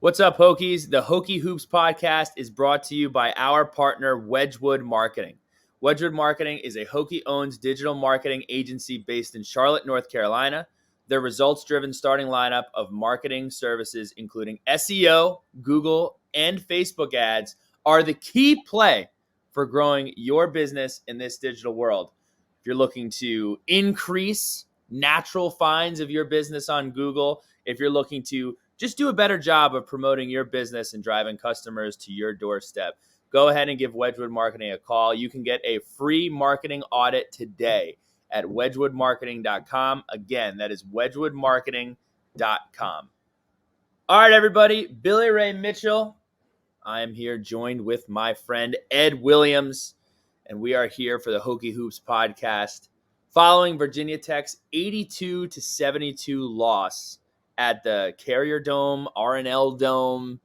What's up, Hokies? The Hokie Hoops podcast is brought to you by our partner, Wedgwood Marketing. Wedgwood Marketing is a Hokie-owned digital marketing agency based in Charlotte, North Carolina. Their results-driven starting lineup of marketing services, including SEO, Google, and Facebook ads, are the key play for growing your business in this digital world. If you're looking to increase natural finds of your business on Google, if you're looking to just do a better job of promoting your business and driving customers to your doorstep, go ahead and give Wedgwood Marketing a call. You can get a free marketing audit today at wedgwoodmarketing.com. Again, that is wedgwoodmarketing.com. All right, everybody. Billy Ray Mitchell. I am here joined with my friend Ed Williams, and we are here for the Hokie Hoops podcast following Virginia Tech's 82-72 loss at the Carrier Dome, R&L Dome,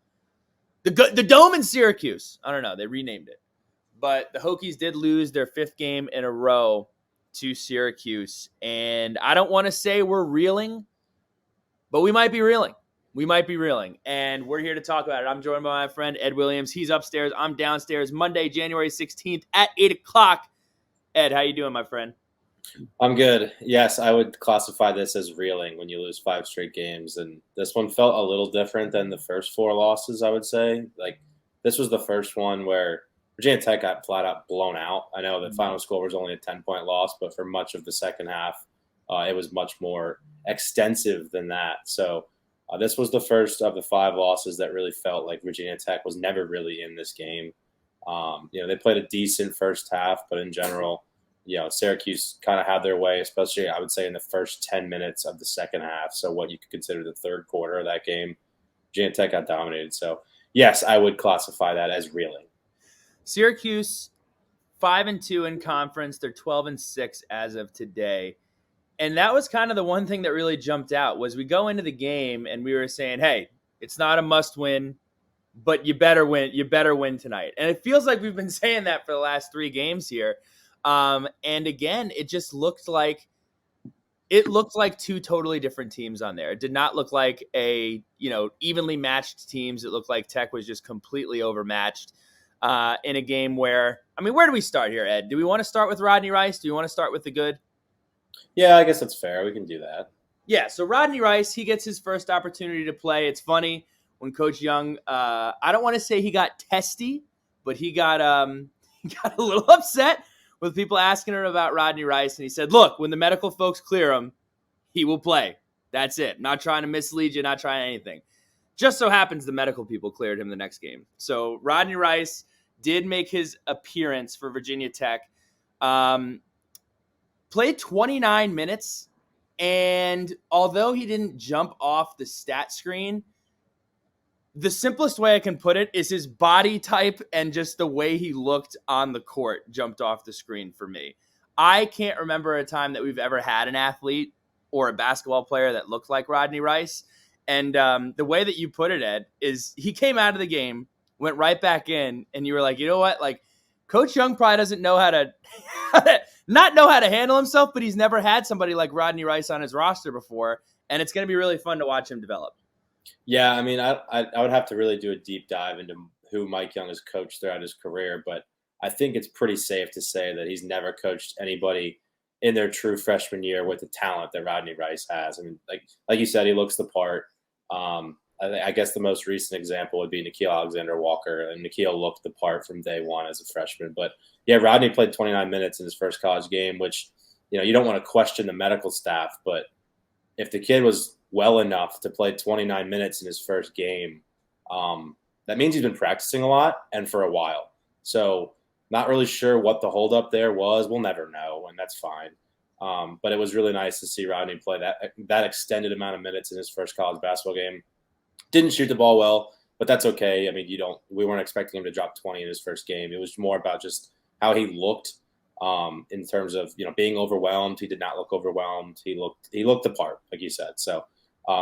the Dome in Syracuse. I don't know. They renamed it. But the Hokies did lose their fifth game in a row to Syracuse. And I don't want to say we're reeling, but we might be reeling. And we're here to talk about it. I'm joined by my friend Ed Williams. He's upstairs. I'm downstairs. Monday, January 16th at 8 o'clock. Ed, how you doing, my friend? I'm good. Yes, I would classify this as reeling when you lose 5 straight games. And this one felt a little different than the first 4 losses, I would say. Like, this was the first one where Virginia Tech got flat out blown out. I know the final score was only a 10-point loss, but for much of the second half, it was much more extensive than that. So this was the first of the 5 losses that really felt like Virginia Tech was never really in this game. They played a decent first half, but in general, Syracuse kind of had their way, especially I would say in the first 10 minutes of the second half. So what you could consider the third quarter of that game, Virginia Tech got dominated. So yes, I would classify that as reeling. Syracuse 5-2 in conference. They're 12-6 as of today. And that was kind of the one thing that really jumped out was we go into the game and we were saying, hey, it's not a must win, but you better win. You better win tonight. And it feels like we've been saying that for the last 3 games here. And again, it just looked like 2 totally different teams on there. It did not look like evenly matched teams. It looked like Tech was just completely overmatched in a game where do we start here, Ed? Do we want to start with Rodney Rice? Do you want to start with the good? Yeah, I guess that's fair. We can do that. Yeah, so Rodney Rice, he gets his first opportunity to play. It's funny when Coach Young, I don't want to say he got testy, but he got a little upset with people asking him about Rodney Rice. And he said, look, when the medical folks clear him, he will play. That's it. Not trying to mislead you, not trying anything. Just so happens the medical people cleared him the next game. So Rodney Rice did make his appearance for Virginia Tech. Played 29 minutes, and although he didn't jump off the stat screen, the simplest way I can put it is his body type and just the way he looked on the court jumped off the screen for me. I can't remember a time that we've ever had an athlete or a basketball player that looked like Rodney Rice. And the way that you put it, Ed, is he came out of the game, went right back in, and you were like, you know what? Like, Coach Young probably doesn't know how to not know how to handle himself, but he's never had somebody like Rodney Rice on his roster before, and it's going to be really fun to watch him develop. Yeah, I mean, I would have to really do a deep dive into who Mike Young has coached throughout his career, but I think it's pretty safe to say that he's never coached anybody in their true freshman year with the talent that Rodney Rice has. I mean, like you said, he looks the part. I guess the most recent example would be Nickeil Alexander-Walker, and Nickeil looked the part from day one as a freshman. But yeah, Rodney played 29 minutes in his first college game, which, you don't want to question the medical staff, but if the kid was well enough to play 29 minutes in his first game, that means he's been practicing a lot and for a while. So not really sure what the holdup there was. We'll never know, and that's fine. But it was really nice to see Rodney play that extended amount of minutes in his first college basketball game. Didn't shoot the ball well, but that's okay. I mean, we weren't expecting him to drop 20 in his first game. It was more about just how he looked in terms of, being overwhelmed. He did not look overwhelmed. He looked the part, like you said. So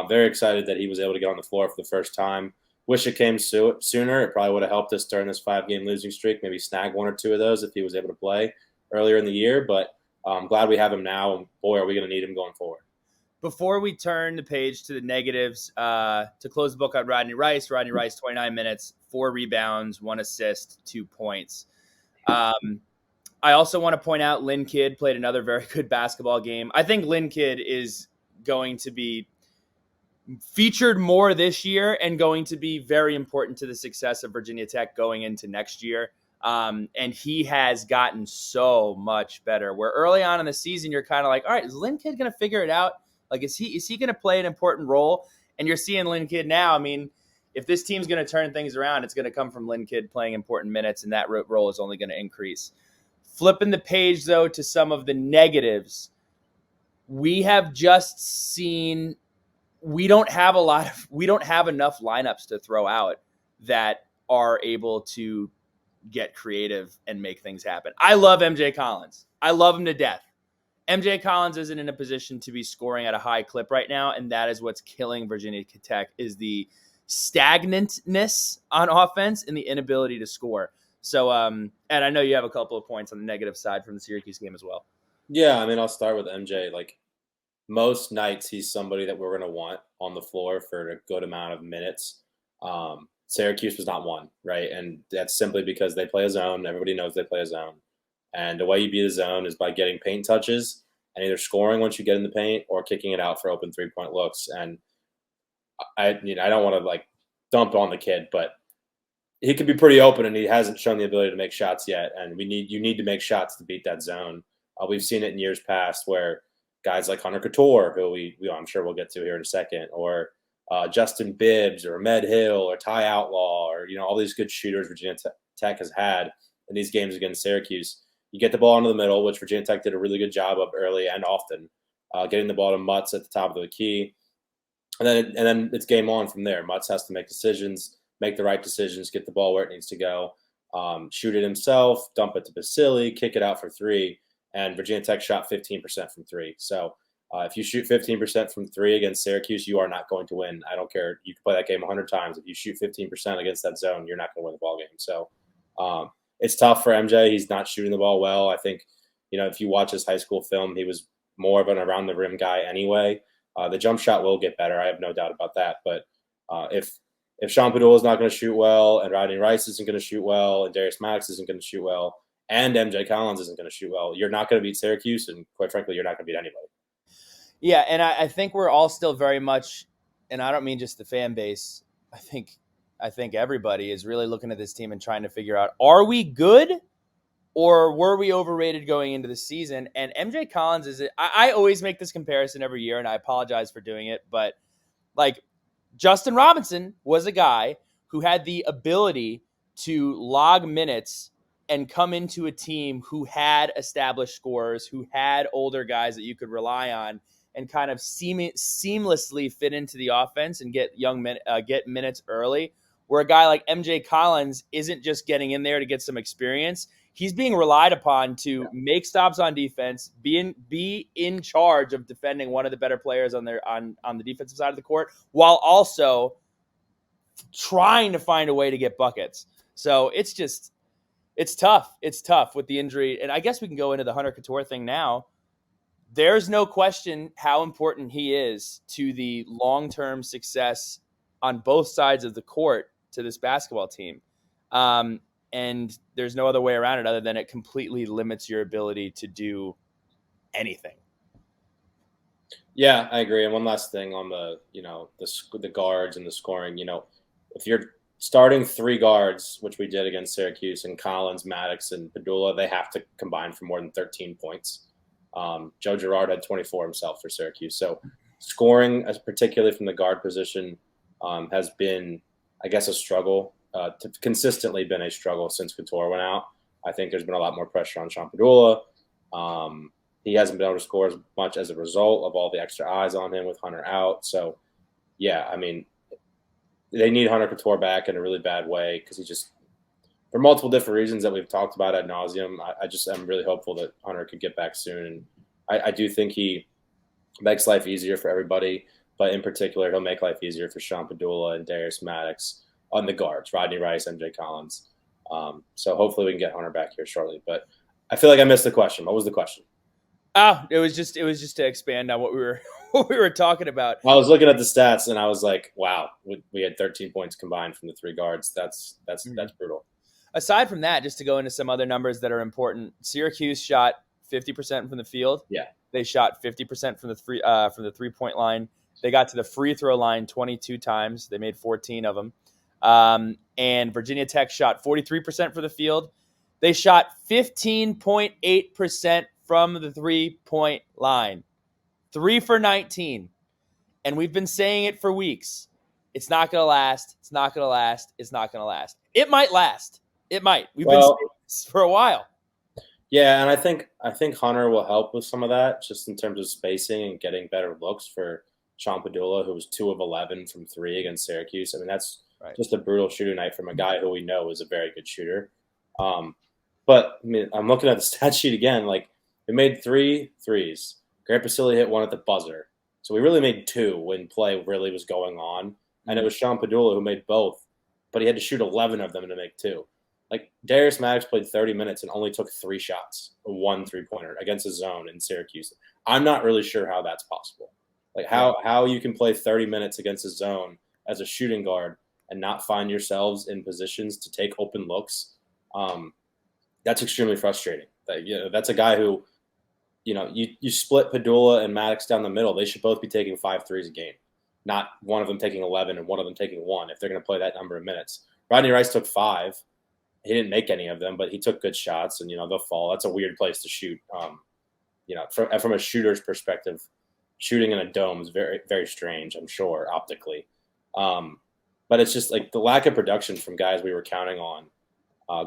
very excited that he was able to get on the floor for the first time. Wish it came sooner. It probably would have helped us during this 5-game losing streak, maybe snag 1 or 2 of those if he was able to play earlier in the year. But I'm glad we have him now, and boy, are we going to need him going forward. Before we turn the page to the negatives, to close the book on Rodney Rice, 29 minutes, 4 rebounds, 1 assist, 2 points. I also want to point out Lynn Kidd played another very good basketball game. I think Lynn Kidd is going to be featured more this year and going to be very important to the success of Virginia Tech going into next year. And he has gotten so much better. Where early on in the season, you're kind of like, all right, is Lynn Kidd going to figure it out? Like, is he going to play an important role? And you're seeing Lynn Kidd now. I mean, if this team's going to turn things around, it's going to come from Lynn Kidd playing important minutes, and that role is only going to increase. Flipping the page, though, to some of the negatives, we have just seen we don't have enough lineups to throw out that are able to get creative and make things happen. I love MJ Collins. I love him to death. MJ Collins isn't in a position to be scoring at a high clip right now, and that is what's killing Virginia Tech is the stagnantness on offense and the inability to score. So, and I know you have a couple of points on the negative side from the Syracuse game as well. Yeah, I mean, I'll start with MJ. Like, most nights he's somebody that we're going to want on the floor for a good amount of minutes. Syracuse was not one, right? And that's simply because they play a zone. Everybody knows they play a zone. And the way you beat a zone is by getting paint touches and either scoring once you get in the paint or kicking it out for open 3-point looks. And I don't want to like dump on the kid, but he could be pretty open and he hasn't shown the ability to make shots yet. And you need to make shots to beat that zone. We've seen it in years past where guys like Hunter Couture, who I'm sure we'll get to here in a second, or Justin Bibbs or Ahmed Hill or Ty Outlaw or, all these good shooters Virginia Tech has had in these games against Syracuse. You get the ball into the middle, which Virginia Tech did a really good job of early and often, getting the ball to Mutz at the top of the key. And then it's game on from there. Mutz has to make decisions, make the right decisions, get the ball where it needs to go, shoot it himself, dump it to Basili, kick it out for 3. And Virginia Tech shot 15% from 3. So if you shoot 15% from 3 against Syracuse, you are not going to win. I don't care. You can play that game 100 times. If you shoot 15% against that zone, you're not going to win the ball game. So it's tough for MJ. He's not shooting the ball well. I think, if you watch his high school film, he was more of an around the rim guy anyway. The jump shot will get better. I have no doubt about that. But if Sean Padula is not going to shoot well and Rodney Rice isn't going to shoot well and Darius Maddox isn't going to shoot well and MJ Collins isn't going to shoot well, you're not going to beat Syracuse. And quite frankly, you're not going to beat anybody. Yeah, and I think we're all still very much, and I don't mean just the fan base, I think everybody is really looking at this team and trying to figure out, are we good or were we overrated going into the season? And MJ Collins I always make this comparison every year, and I apologize for doing it, but like Justin Robinson was a guy who had the ability to log minutes and come into a team who had established scorers, who had older guys that you could rely on, and kind of seamlessly fit into the offense and get get minutes early. Where a guy like MJ Collins isn't just getting in there to get some experience; he's being relied upon to make stops on defense, be in charge of defending one of the better players on the defensive side of the court, while also trying to find a way to get buckets. So it's tough. It's tough with the injury. And I guess we can go into the Hunter Couture thing now. There's no question how important he is to the long-term success on both sides of the court to this basketball team. And there's no other way around it other than it completely limits your ability to do anything. Yeah, I agree. And one last thing on the guards and the scoring, if you're starting 3 guards, which we did against Syracuse, and Collins, Maddox, and Padula, they have to combine for more than 13 points. Joe Girard had 24 himself for Syracuse. So scoring, particularly from the guard position, has been, I guess, a struggle. Consistently been a struggle since Couture went out. I think there's been a lot more pressure on Sean Padula. He hasn't been able to score as much as a result of all the extra eyes on him with Hunter out. So, yeah, I mean, they need Hunter Couture back in a really bad way because he just, for multiple different reasons that we've talked about ad nauseum, I'm really hopeful that Hunter could get back soon. And I do think he makes life easier for everybody, but in particular, he'll make life easier for Sean Padula and Darius Maddox on the guards, Rodney Rice, MJ Collins. So hopefully we can get Hunter back here shortly. But I feel like I missed the question. What was the question? It was just to expand on what we what we were talking about. I was looking at the stats and I was like, wow, we had 13 points combined from the three guards. That's brutal. Aside from that, just to go into some other numbers that are important, Syracuse shot 50% from the field. Yeah. They shot 50% from the 3-point line. They got to the free throw line 22 times. They made 14 of them. And Virginia Tech shot 43% for the field. They shot 15.8% from the 3-point line. 3 for 19. And we've been saying it for weeks. It's not going to last. It's not going to last. It's not going to last. It might last. It might. We've been saying this for a while. Yeah, and I think Hunter will help with some of that, just in terms of spacing and getting better looks for Sean Padula, who was 2 of 11 from 3 against Syracuse. I mean, that's just a brutal shooting night from a guy who we know is a very good shooter. But I mean, I'm looking at the stat sheet again. Like, we made 3 threes. Grant Basile hit 1 at the buzzer. So we really made 2 when play really was going on. And it was Sean Padula who made both, but he had to shoot 11 of them to make 2. Like, Darius Maddox played 30 minutes and only took 3 shots, 1 3-pointer against a zone in Syracuse. I'm not really sure how that's possible. Like, how you can play 30 minutes against a zone as a shooting guard and not find yourselves in positions to take open looks. That's extremely frustrating. That's a guy who, you split Padula and Maddox down the middle. They should both be taking 5 threes a game, not one of them taking 11 and one of them taking 1 if they're going to play that number of minutes. Rodney Rice took 5. He didn't make any of them, but he took good shots, and they'll fall. That's a weird place to shoot. From a shooter's perspective, shooting in a dome is very, very strange, I'm sure, optically. But it's just like the lack of production from guys we were counting on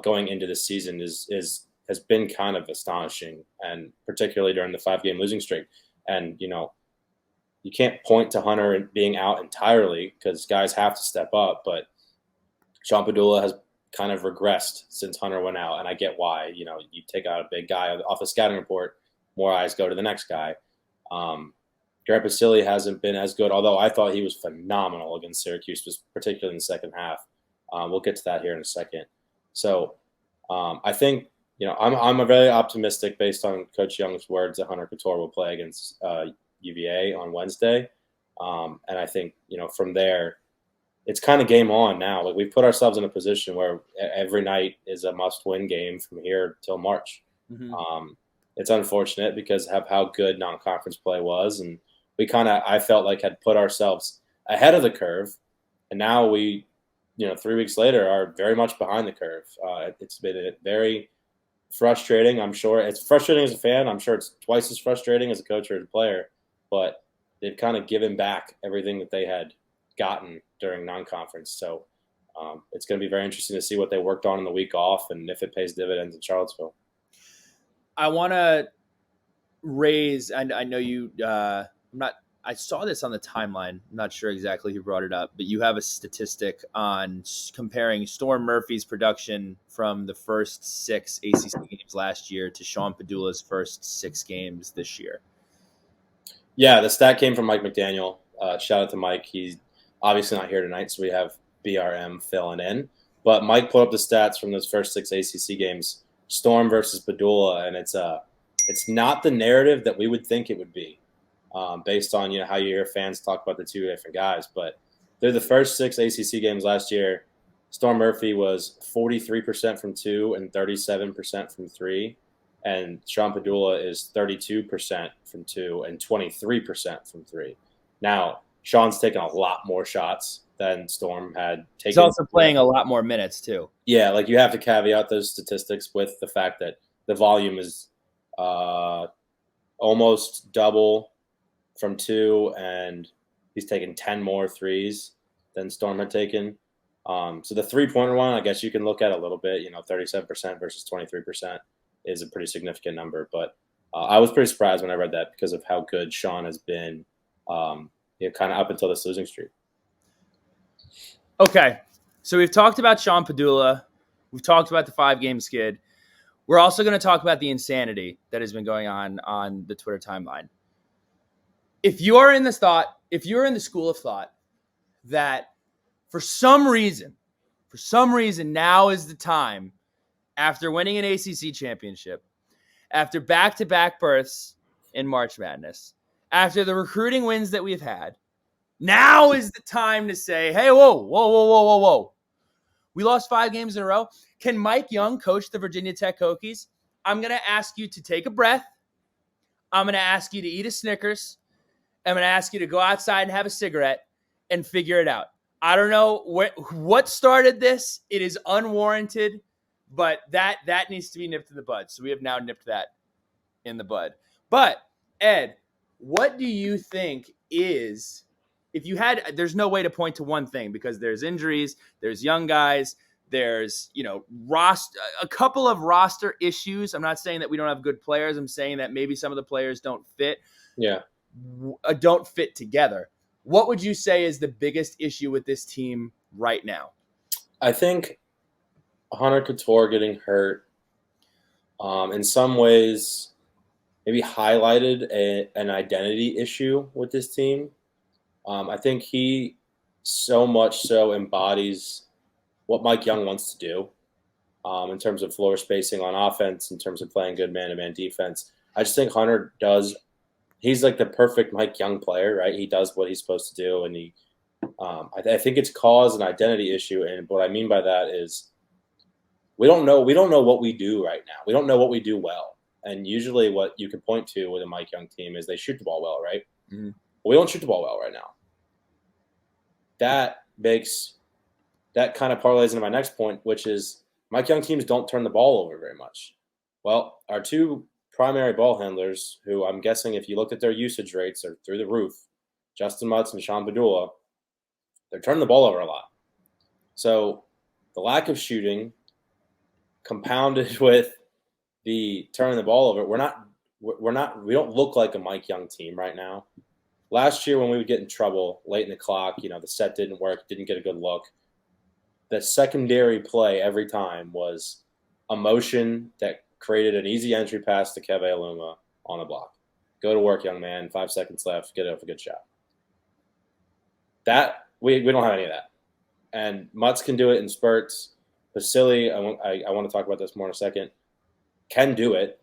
going into the season has been kind of astonishing, and particularly during the 5-game losing streak. And you can't point to Hunter being out entirely because guys have to step up, but Sean Padula has kind of regressed since Hunter went out, and I get why. You take out a big guy off the scouting report, more eyes go to the next guy. Grant Basile hasn't been as good, although I thought he was phenomenal against Syracuse, particularly in the second half. We'll get to that here in a second. So I think I'm very optimistic based on Coach Young's words that Hunter Couture will play against UVA on Wednesday, and I think from there, it's kind of game on now. Like, we've put ourselves in a position where every night is a must-win game from here till March. Mm-hmm. It's unfortunate because of how good non-conference play was, and we I felt like had put ourselves ahead of the curve, and now we, 3 weeks later, are very much behind the curve. It's been very frustrating. I'm sure it's frustrating as a fan. I'm sure it's twice as frustrating as a coach or as a player, but they've kind of given back everything that they had gotten during non-conference. So it's going to be very interesting to see what they worked on in the week off and if it pays dividends in Charlottesville. I want to raise, and I know you, I saw this on the timeline. I'm not sure exactly who brought it up, but you have a statistic on comparing Storm Murphy's production from the first 6 ACC games last year to Sean Padula's first 6 games this year. Yeah, the stat came from Mike McDaniel. Shout out to Mike. He's obviously not here tonight, so we have BRM filling in. But Mike put up the stats from those first 6 ACC games, Storm versus Padula, and it's not the narrative that we would think it would be, based on how you hear fans talk about the 2 different guys. But they're the first 6 ACC games last year. Storm Murphy was 43% from 2 and 37% from 3, and Sean Padula is 32% from 2 and 23% from 3. Now, Sean's taken a lot more shots than Storm had taken. He's also playing a lot more minutes, too. Yeah, like, you have to caveat those statistics with the fact that the volume is almost double from 2, and he's taken 10 more threes than Storm had taken. So the 3-pointer one, I guess you can look at a little bit. 37% versus 23% is a pretty significant number. But I was pretty surprised when I read that because of how good Sean has been kind of up until this losing streak. Okay, so we've talked about Sean Padula. We've talked about the 5-game skid. We're also going to talk about the insanity that has been going on the Twitter timeline. If you are in the school of thought that for some reason now is the time, after winning an ACC championship, after back-to-back berths in March Madness, after the recruiting wins that we've had, now is the time to say, hey, whoa. We lost 5 games in a row. Can Mike Young coach the Virginia Tech Hokies? I'm going to ask you to take a breath. I'm going to ask you to eat a Snickers. I'm going to ask you to go outside and have a cigarette and figure it out. I don't know what started this. It is unwarranted, but that needs to be nipped in the bud. So we have now nipped that in the bud. But, Ed, what do you think is, if you had, there's no way to point to one thing because there's injuries, there's young guys, there's, a couple of roster issues. I'm not saying that we don't have good players. I'm saying that maybe some of the players don't fit. Yeah. Don't fit together. What would you say is the biggest issue with this team right now? I think Hunter Couture getting hurt in some ways maybe highlighted an identity issue with this team. I think he so much so embodies what Mike Young wants to do in terms of floor spacing on offense, in terms of playing good man-to-man defense. I just think Hunter does – he's like the perfect Mike Young player, right? He does what he's supposed to do, and he I think it's caused an identity issue. And what I mean by that is we don't know what we do right now. We don't know what we do well. And usually what you can point to with a Mike Young team is they shoot the ball well, right? Mm-hmm. Well, we don't shoot the ball well right now. That kind of parlays into my next point, which is Mike Young teams don't turn the ball over very much. Well, our 2 primary ball handlers, who I'm guessing if you looked at their usage rates are through the roof, Justin Mutz and Sean Padula, they're turning the ball over a lot. So the lack of shooting compounded with the turning the ball over, we don't look like a Mike Young team right now. Last year when we would get in trouble late in the clock, the set didn't work, didn't get a good look. The secondary play every time was a motion that created an easy entry pass to Keve Aluma on a block. Go to work, young man. 5 seconds left. Get up a good shot. That we don't have any of that. And Mutz can do it in spurts. Vasily, I want to talk about this more in a second, can do it.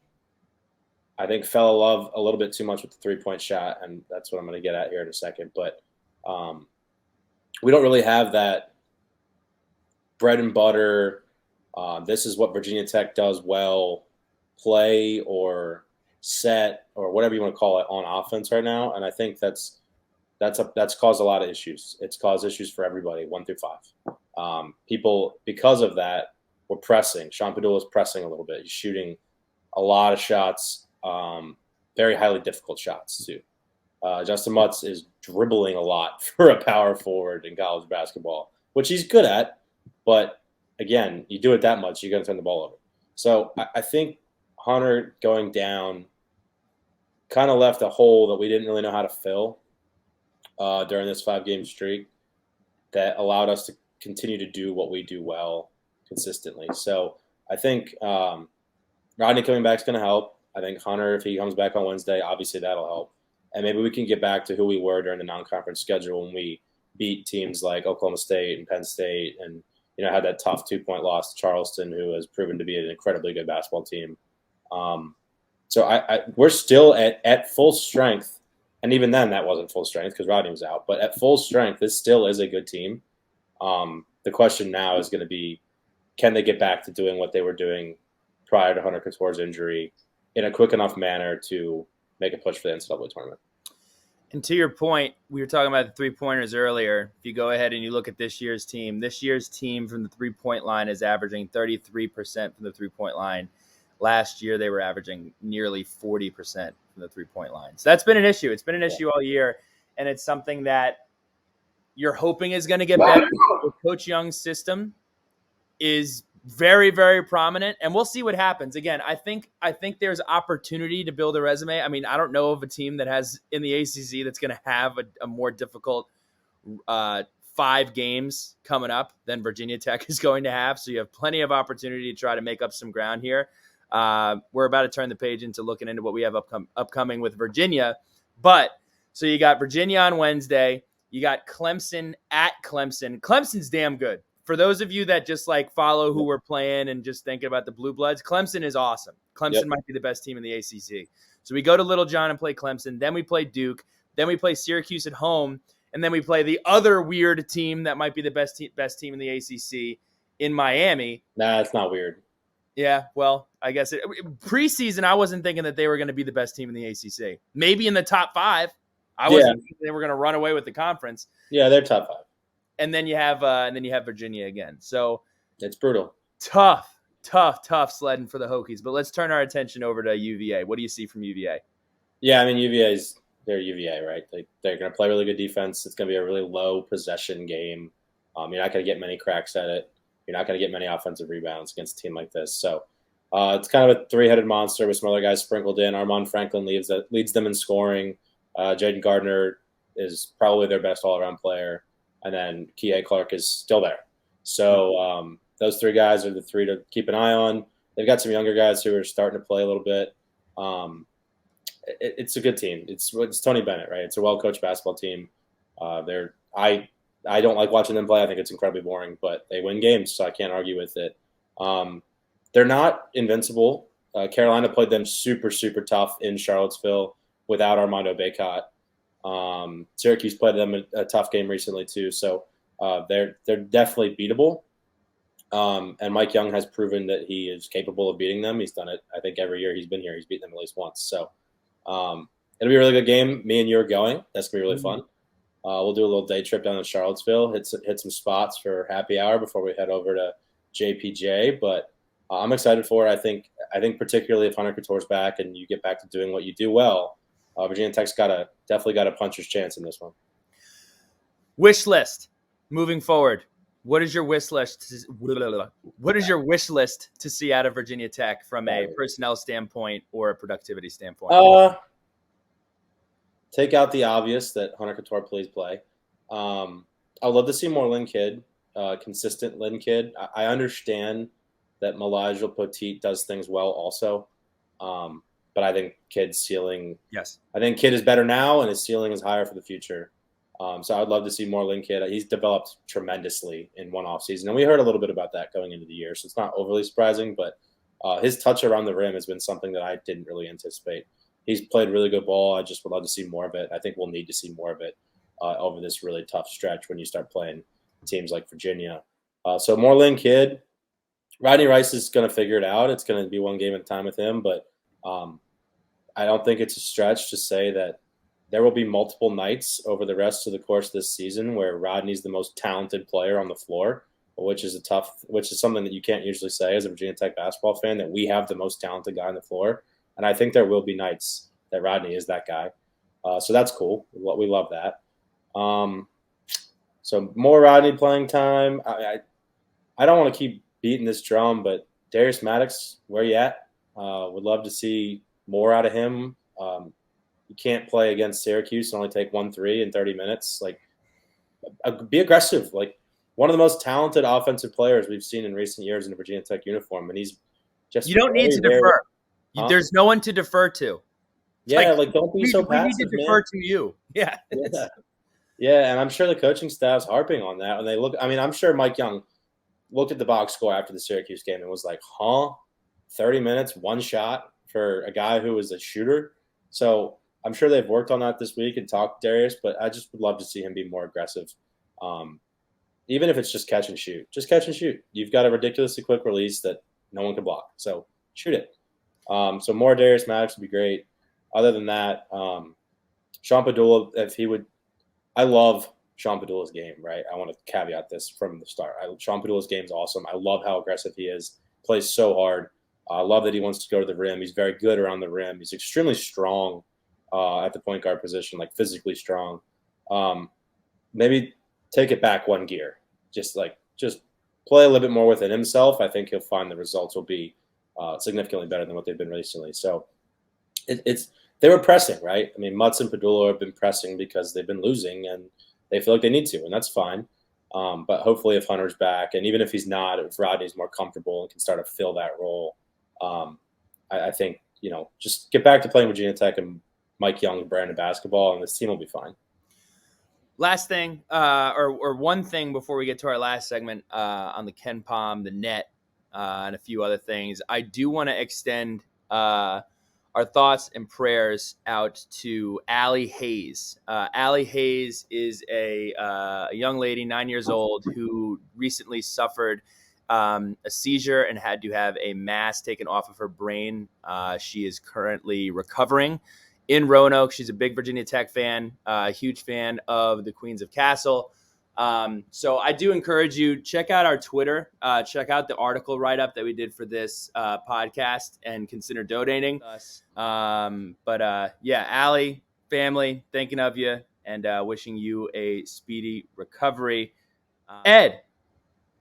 I think fell in love a little bit too much with the 3-point shot, and that's what I'm going to get at here in a second. But we don't really have that bread and butter, this is what Virginia Tech does well, play or set or whatever you want to call it on offense right now. And I think that's caused a lot of issues. It's caused issues for everybody, 1 through 5. People, because of that, were pressing. Sean Padula is pressing a little bit. He's shooting a lot of shots, very highly difficult shots too. Justin Mutz is dribbling a lot for a power forward in college basketball, which he's good at. But again, you do it that much, you're going to turn the ball over. So I think Hunter going down kind of left a hole that we didn't really know how to fill during this 5-game streak that allowed us to continue to do what we do well consistently. So I think Rodney coming back is going to help. I think Hunter, if he comes back on Wednesday, obviously that'll help. And maybe we can get back to who we were during the non-conference schedule when we beat teams like Oklahoma State and Penn State and, had that tough 2-point loss to Charleston, who has proven to be an incredibly good basketball team. So we're still at full strength. And even then, that wasn't full strength because Rodney was out. But at full strength, this still is a good team. The question now is going to be, can they get back to doing what they were doing prior to Hunter Couture's injury in a quick enough manner to make a push for the NCAA tournament? And to your point, we were talking about the 3-pointers earlier. If you go ahead and you look at this year's team from the 3-point line is averaging 33% from the 3-point line. Last year, they were averaging nearly 40% from the 3-point line. So that's been an issue. It's been an issue all year, and it's something that you're hoping is going to get better. Coach Young's system is very, very prominent, and we'll see what happens. Again, I think there's opportunity to build a resume. I mean, I don't know of a team that has in the ACC that's going to have a more difficult 5 games coming up than Virginia Tech is going to have. So you have plenty of opportunity to try to make up some ground here. We're about to turn the page into looking into what we have upcoming with Virginia. But so you got Virginia on Wednesday. You got Clemson at Clemson. Clemson's damn good. For those of you that just follow who we're playing and just thinking about the Blue Bloods, Clemson is awesome. Clemson might be the best team in the ACC. So we go to Little John and play Clemson. Then we play Duke. Then we play Syracuse at home. And then we play the other weird team that might be the best team in the ACC in Miami. Nah, it's not weird. Yeah, well, I guess preseason, I wasn't thinking that they were going to be the best team in the ACC. Maybe in the top 5. I wasn't thinking they were going to run away with the conference. Yeah, they're top 5. And then you have Virginia again. So it's brutal. Tough sledding for the Hokies. But let's turn our attention over to UVA. What do you see from UVA? Yeah, I mean, they're UVA, right? They're going to play really good defense. It's going to be a really low possession game. You're not going to get many cracks at it. You're not going to get many offensive rebounds against a team like this. So it's kind of a three-headed monster with some other guys sprinkled in. Armand Franklin leads them in scoring. Jaden Gardner is probably their best all-around player. And then Kihei Clark is still there. So those 3 guys are the 3 to keep an eye on. They've got some younger guys who are starting to play a little bit. It's a good team. It's Tony Bennett, right? It's a well-coached basketball team. I don't like watching them play. I think it's incredibly boring, but they win games, so I can't argue with it. They're not invincible. Carolina played them super, super tough in Charlottesville without Armando Bacot. Syracuse played them a tough game recently too, so they're definitely beatable. And Mike Young has proven that he is capable of beating them. He's done it, I think, every year he's been here. He's beaten them at least once. So it'll be a really good game. Me and you are going. That's going to be really fun. We'll do a little day trip down to Charlottesville, hit some spots for happy hour before we head over to JPJ. But I'm excited for it. I think particularly if Hunter Couture's back and you get back to doing what you do well, Virginia Tech's definitely got a puncher's chance in this one. Wish list moving forward. What is your wish list? What is your wish list to see out of Virginia Tech from a personnel standpoint or a productivity standpoint? Take out the obvious that Hunter Couture please play. I'd love to see more Lynn Kidd, consistent Lynn Kidd. I understand that Melajal Poteet does things well also, but I think Kidd's ceiling. Yes, I think Kidd is better now, and his ceiling is higher for the future. So I'd love to see more Lynn Kidd. He's developed tremendously in one offseason, and we heard a little bit about that going into the year, so it's not overly surprising. But his touch around the rim has been something that I didn't really anticipate. He's played really good ball. I just would love to see more of it. I think we'll need to see more of it over this really tough stretch when you start playing teams like Virginia. So more Lynn Kidd. Rodney Rice is going to figure it out. It's going to be one game at a time with him, but I don't think it's a stretch to say that there will be multiple nights over the rest of the course of this season where Rodney's the most talented player on the floor, which is something that you can't usually say as a Virginia Tech basketball fan, that we have the most talented guy on the floor. And I think there will be nights that Rodney is that guy. So that's cool. We love that. So more Rodney playing time. I don't want to keep beating this drum, but Darius Maddox, where you at? Would love to see more out of him. You can't play against Syracuse and only take 1-3 in 30 minutes. Be aggressive. One of the most talented offensive players we've seen in recent years in a Virginia Tech uniform, and he's just. You don't need to defer. Huh? There's no one to defer to. Yeah, don't be so passive. We need to defer to you. Yeah. Yeah, and I'm sure the coaching staff's harping on that. When they look, I'm sure Mike Young looked at the box score after the Syracuse game and was like, 30 minutes, one shot for a guy who was a shooter. So I'm sure they've worked on that this week and talked to Darius, but I just would love to see him be more aggressive. Even if it's just catch and shoot. Just catch and shoot. You've got a ridiculously quick release that no one can block. So shoot it. So more Darius Maddox would be great. Other than that, Sean Padula, if he would – I love Sean Padula's game, right? I want to caveat this from the start. Sean Padula's game is awesome. I love how aggressive he is. Plays so hard. I love that he wants to go to the rim. He's very good around the rim. He's extremely strong at the point guard position, physically strong. Maybe take it back one gear. Just play a little bit more within himself. I think he'll find the results will be significantly better than what they've been recently. So they were pressing, right? Mutz and Padula have been pressing because they've been losing and they feel like they need to, and that's fine. But hopefully if Hunter's back, and even if he's not, if Rodney's more comfortable and can start to fill that role, I think, just get back to playing Virginia Tech and Mike Young brand of basketball, and this team will be fine. Last thing, or one thing before we get to our last segment on the Ken Palm, the net, and a few other things. I do want to extend a our thoughts and prayers out to Allie Hayes. Allie Hayes is a young lady, 9 years old, who recently suffered a seizure and had to have a mass taken off of her brain. She is currently recovering in Roanoke. She's a big Virginia Tech fan, a huge fan of the Queens of Castle. So I do encourage you, check out our Twitter, check out the article write-up that we did for this podcast, and consider donating. Yeah, Allie, family, thinking of you and wishing you a speedy recovery. Ed,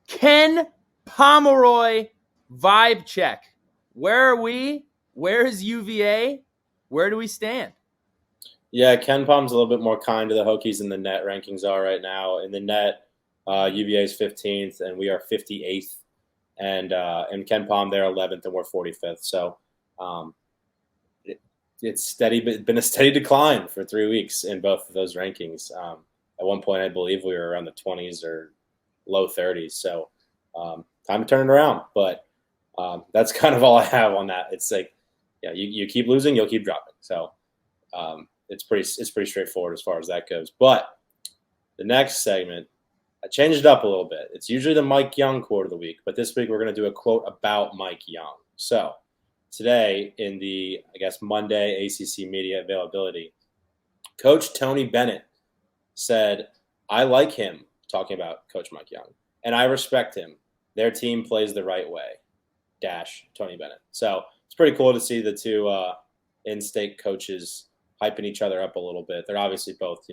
Ken Pomeroy vibe check. Where are we? Where is UVA? Where do we stand? Yeah, Ken Palm's a little bit more kind to the Hokies than the net rankings are right now. In the net, UVA is 15th, and we are 58th. And Ken Palm, they're 11th, and we're 45th. So it's steady, but been a steady decline for 3 weeks in both of those rankings. At one point, I believe we were around the 20s or low 30s. So time to turn it around. But that's kind of all I have on that. It's like, yeah, you keep losing, you'll keep dropping. So it's pretty straightforward as far as that goes. But the next segment, I changed it up a little bit. It's usually the Mike Young quote of the week, but this week we're going to do a quote about Mike Young. So today in the, I guess, Monday ACC media availability, Coach Tony Bennett said, "I like him," talking about Coach Mike Young, "and I respect him. Their team plays the right way. Tony Bennett." So it's pretty cool to see the two in-state coaches hyping each other up a little bit. They're obviously both,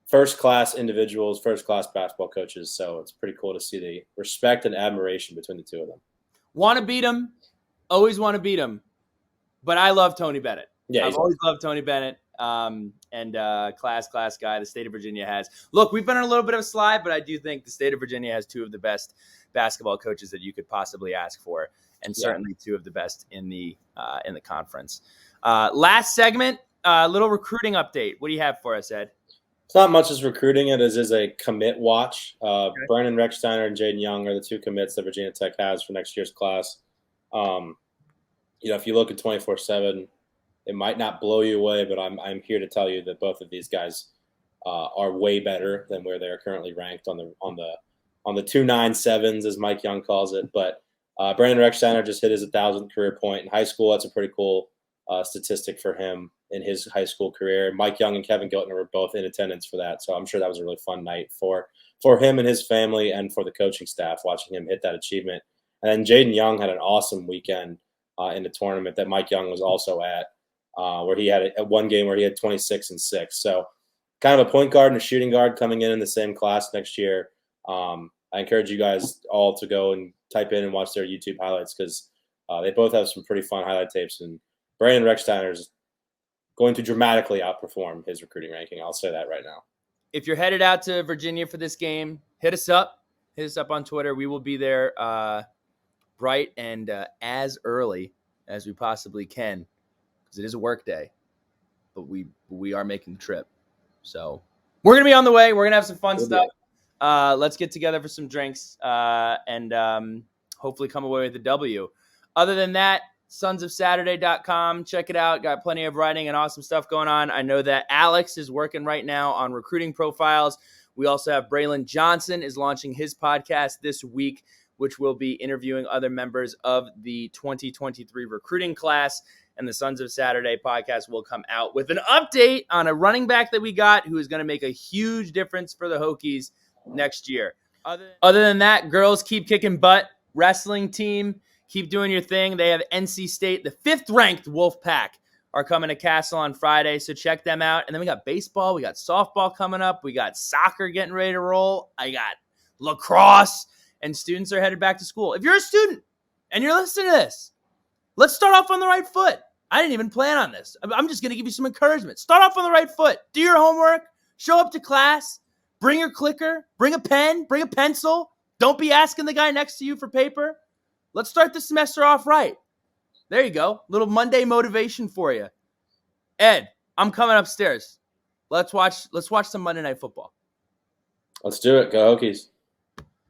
first-class individuals, first-class basketball coaches. So it's pretty cool to see the respect and admiration between the two of them. Want to beat him. Always want to beat him. But I love Tony Bennett. Yeah, I've always loved Tony Bennett. Class guy the state of Virginia has. Look, we've been on a little bit of a slide, but I do think the state of Virginia has two of the best basketball coaches that you could possibly ask for, and certainly two of the best in the conference. Last segment, little recruiting update. What do you have for us, Ed? It's not much as recruiting it as is a commit watch. Okay. Brandon Rechsteiner and Jaden Young are the two commits that Virginia Tech has for next year's class. If you look at 24/7, it might not blow you away, but I'm here to tell you that both of these guys are way better than where they are currently ranked on the 297s, as Mike Young calls it. But Brandon Rechsteiner just hit his 1,000th career point in high school. That's a pretty cool statistic for him in his high school career. Mike Young and Kevin Giltner were both in attendance for that. So I'm sure that was a really fun night for him and his family and for the coaching staff, watching him hit that achievement. And then Jaden Young had an awesome weekend in the tournament that Mike Young was also at, where he had one game where he had 26 and 6. So kind of a point guard and a shooting guard coming in the same class next year. I encourage you guys all to go and type in and watch their YouTube highlights, because they both have some pretty fun highlight tapes. And Brandon Rechsteiner is going to dramatically outperform his recruiting ranking. I'll say that right now. If you're headed out to Virginia for this game, hit us up. Hit us up on Twitter. We will be there bright and as early as we possibly can, because it is a work day. But we are making the trip. So we're going to be on the way. We're going to have some fun stuff. Let's get together for some drinks and hopefully come away with a W. Other than that, sonsofsaturday.com. Check it out. Got plenty of writing and awesome stuff going on. I know that Alex is working right now on recruiting profiles. We also have Braylon Johnson is launching his podcast this week, which will be interviewing other members of the 2023 recruiting class. And the Sons of Saturday podcast will come out with an update on a running back that we got who is going to make a huge difference for the Hokies next year. Other than that, girls, keep kicking butt. Wrestling team, keep doing your thing. They have NC State, the 5th-ranked Wolfpack, are coming to Castle on Friday, so check them out. And then we got baseball, we got softball coming up, we got soccer getting ready to roll, I got lacrosse, and students are headed back to school. If you're a student and you're listening to this, let's start off on the right foot. I didn't even plan on this. I'm just going to give you some encouragement. Start off on the right foot. Do your homework. Show up to class. Bring your clicker. Bring a pen. Bring a pencil. Don't be asking the guy next to you for paper. Let's start the semester off right. There you go. Little Monday motivation for you. Ed, I'm coming upstairs. Let's watch some Monday Night Football. Let's do it. Go Hokies.